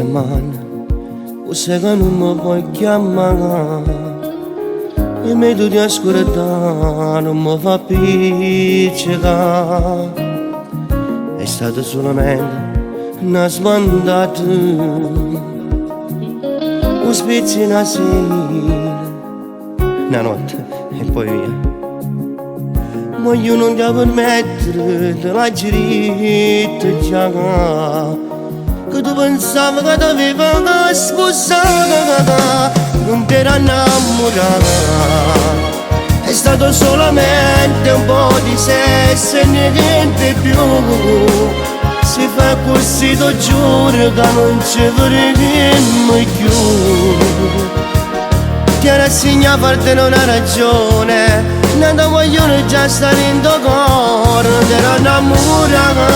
chiamare, o sai che non mi puoi chiamare. E meglio di ascoltare non mi fa piccicare. È stato solamente una sbandata, un spezzo una sera, una notte e poi via. Ma io non ti permettere di la girita già, che tu pensavi che ti aveva sposata, non ti era innamorata. È stato solamente un po' di sesso e niente più. Se fa così ti giuro che non ci vedremo più. Ti era segnato a parte non ha ragione, non ti voglio già stare in tuo cuore, non ti era innamorata.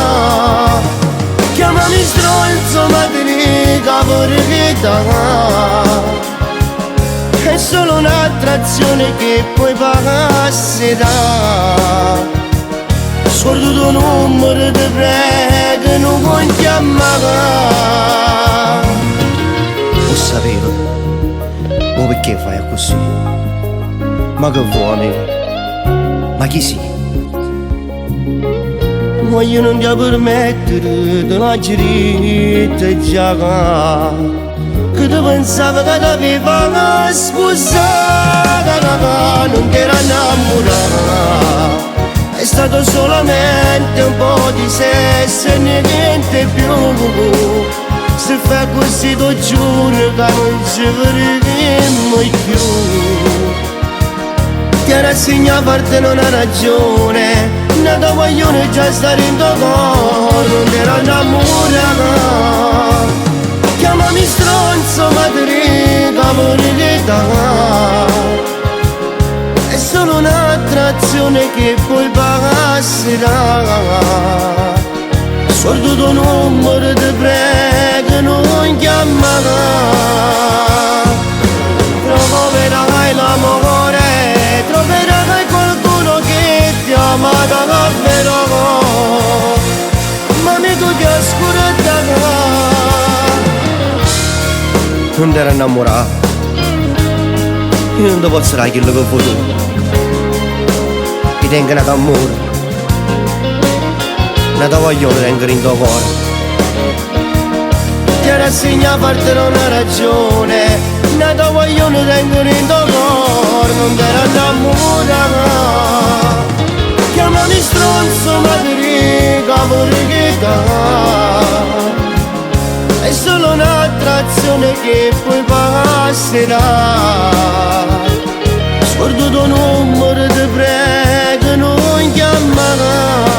Chiamami stronzo ma ti dico perché è solo un'attrazione che poi passerà. Scordo tuo numero, ti prego, non puoi chiamare. Lo sapevo, ma perché fai così? Ma che vuoi? Ma chi sei? Ma io non ti permettere di la girita già, che tu pensavi che ti aveva sposata, non ti era innamorata. È stato solamente un po' di sesso e niente più. Se fai così ti giuro che non ci vedremo più. Ti era segnato a parte non ha ragione, non ti voglio già stare in tuo cuore, non ti era innamorata. Chiamami stronzo ma ti dico perché è solo un'attrazione che poi passerà. Scordo tuo numero, ti prego, non chiamare. Troverai l'amore, troverai qualcuno che ti ama davvero, ma mi tu ti ascolterà. Non ti era innamorato, io non ti posso dare quello che vuoi tu. Ti tengo nato amore, non ti voglio tenere in tuo cuore. Ti era segnato a parte non ha ragione, non ti voglio tenere in tuo cuore, non ti era innamorata. Chiamami stronzo ma ti dico perché è solo un'attrazione che poi passerà. Scordo tuo numero, ti prego, non chiamare.